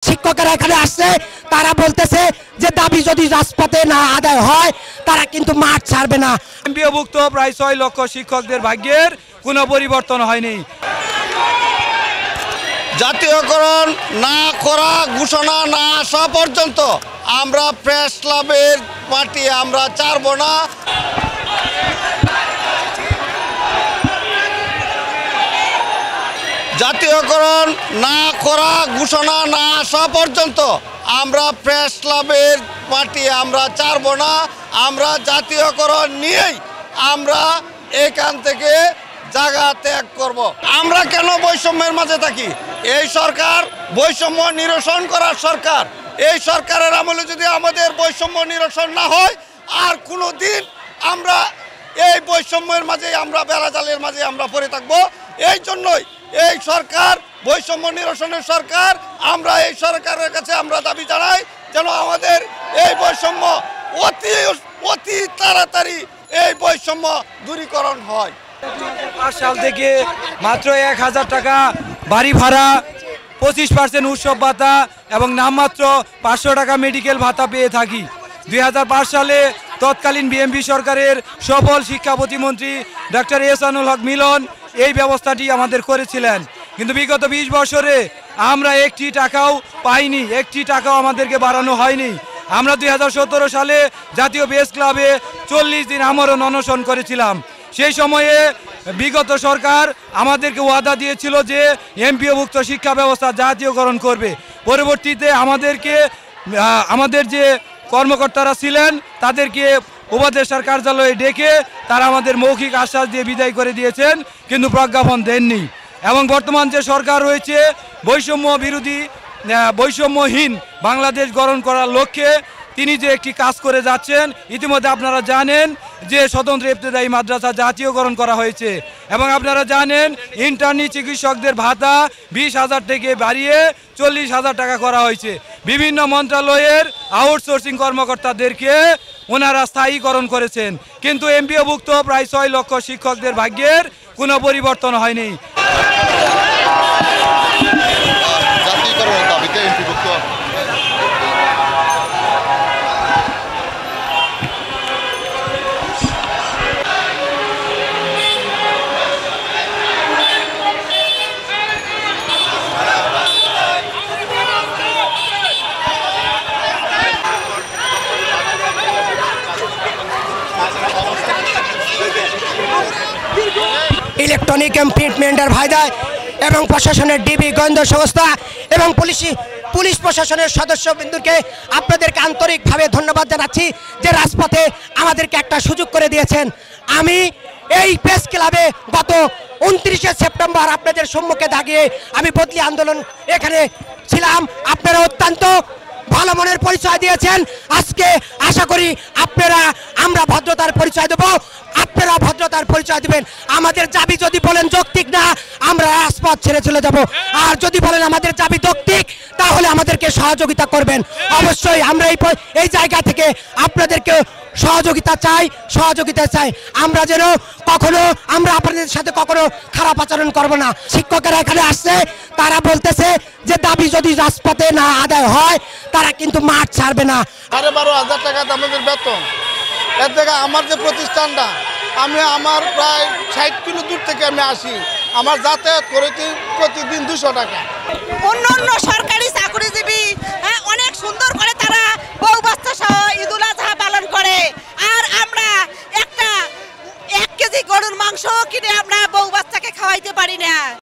শিক্ষকেরা এখানে আসছে, তারা বলতেছে যে দাবি যদি রাজপথে না আদায় হয় তারা কিন্তু মাঠ ছাড়বে না। এমপিওভুক্ত প্রায় 6 লক্ষ শিক্ষকদের ভাগ্যের কোনো পরিবর্তন হয়নি। জাতীয়করণ না করা ঘোষণা না আসা পর্যন্ত আমরা প্রেস ক্লাবের মাটি আমরা ছাড়ব না। জাতীয়করণ না করা ঘোষণা না আসা পর্যন্ত আমরা প্রেস ক্লাবের মাটি আমরা ছাড়ব না। আমরা জাতীয়করণ নিয়েই আমরা এখান থেকে জায়গা ত্যাগ করব। আমরা কেন বৈষম্যের মাঝে থাকি? এই সরকার বৈষম্য নিরসন করার সরকার। এই সরকারের আমলে যদি আমাদের বৈষম্য নিরসন না হয় আর কোনো দিন আমরা এই বৈষম্যের মাঝে আমরা বেড়াজালের মাঝে আমরা পড়ে থাকবো। এই জন্যই এই সরকার বৈষম্য নিরসনের সরকার। আমরা এই সরকারের কাছে আমরা দাবি জানাই যেন আমাদের এই বৈষম্য অতি তাড়াতাড়ি এই বৈষম্য দূরীকরণ হয়। 5 সাল থেকে মাত্র 1000 টাকা বাড়ি ভাড়া, 25% উৎসব ভাতা এবং নামমাত্র 500 টাকা মেডিকেল ভাতা পেয়ে থাকি। 2005 সালে তৎকালীন বিএনপি সরকারের সফল শিক্ষা প্রতিমন্ত্রী ডক্টর এহসানুল হক মিলন এই ব্যবস্থাটি আমাদের করেছিলেন, কিন্তু বিগত 20 বছরে আমরা একটি টাকাও পাইনি, একটি টাকাও আমাদেরকে বাড়ানো হয়নি। আমরা 2017 সালে জাতীয় প্রেস ক্লাবে 40 দিন আমরণ অনশন করেছিলাম। সেই সময়ে বিগত সরকার আমাদেরকে ওয়াদা দিয়েছিল যে এমপিওভুক্ত শিক্ষা ব্যবস্থা জাতীয়করণ করবে। পরবর্তীতে আমাদের যে কর্মকর্তারা ছিলেন তাদেরকে উপদেষ্টার কার্যালয়ে ডেকে তারা আমাদের মৌখিক আশ্বাস দিয়ে বিদায় করে দিয়েছেন, কিন্তু প্রজ্ঞাপন দেননি। এবং বর্তমান যে সরকার রয়েছে বৈষম্য বিরোধী বৈষম্যহীন বাংলাদেশ গঠন করার লক্ষ্যে তিনি যে একটি কাজ করে যাচ্ছেন, ইতিমধ্যে আপনারা জানেন যে স্বতন্ত্র ইবতেদায়ী মাদ্রাসা জাতীয়করণ করা হয়েছে এবং আপনারা জানেন ইন্টার্নি চিকিৎসকদের ভাতা 20,000 থেকে বাড়িয়ে 40,000 টাকা করা হয়েছে। বিভিন্ন মন্ত্রণালয়ের আউটসোর্সিং কর্মকর্তাদেরকে ওনারা স্থায়ীকরণ করেছেন, কিন্তু এমপিওভুক্ত প্রায় 6 লক্ষ শিক্ষকদের ভাগ্যের কোনো পরিবর্তন হয়নি। ইলেকট্রনিক প্রিন্টমেন্টের ভাইদায় এবং প্রশাসনের ডিবি গোয়েন্দা সংস্থা এবং পুলিশ প্রশাসনের সদস্যবৃন্দকে আপনাদেরকে আন্তরিকভাবে ধন্যবাদ জানাচ্ছি যে রাজপথে আমাদেরকে একটা সুযোগ করে দিয়েছেন। আমি এই প্রেস ক্লাবে গত 29শে সেপ্টেম্বর আপনাদের সম্মুখে দাঁড়িয়ে আমি বদলি আন্দোলন এখানে ছিলাম। আপনারা অত্যন্ত ভালো মনের পরিচয় দিয়েছেন। আজকে আশা করি আমরা ভদ্রতার পরিচয় দেব, আপনারা ভদ্রতার পরিচয় দেবেন। আমাদের দাবি যদি বলেন যৌক্তিক না, আমরা রাজপথ ছেড়ে চলে যাব। আর যদি বলেন আমাদের দাবি যৌক্তিক, তাহলে আমাদেরকে সহযোগিতা করবেন। অবশ্যই আমরা এই জায়গা থেকে আপনাদেরকে সহযোগিতা চাই। আমরা যেন আমরা আপনাদের সাথে কখনো খারাপ আচরণ করব না। শিক্ষকেরা এখানে আসছে, তারা বলতেছে যে দাবি যদি রাজপথে না আদায় হয় তারা কিন্তু মাঠ ছাড়বে না। 12,000 টাকা আমাদের বেতন। এর থেকে আমার যে প্রতিষ্ঠানটা, আমার প্রায় 60 কিলো দূর থেকে আমি আসি, আমার যাতায়াত করে প্রতিদিন 200 টাকা। অন্য সরকারি চাকরিজীবী অনেক সুন্দর করে তারা বউ বাচ্চা সহ ঈদুল আজহা পালন করে, আর আমরা 1 কেজি গরুর মাংস কিনে আমরা বউ বাচ্চাকে খাওয়াইতে পারি না।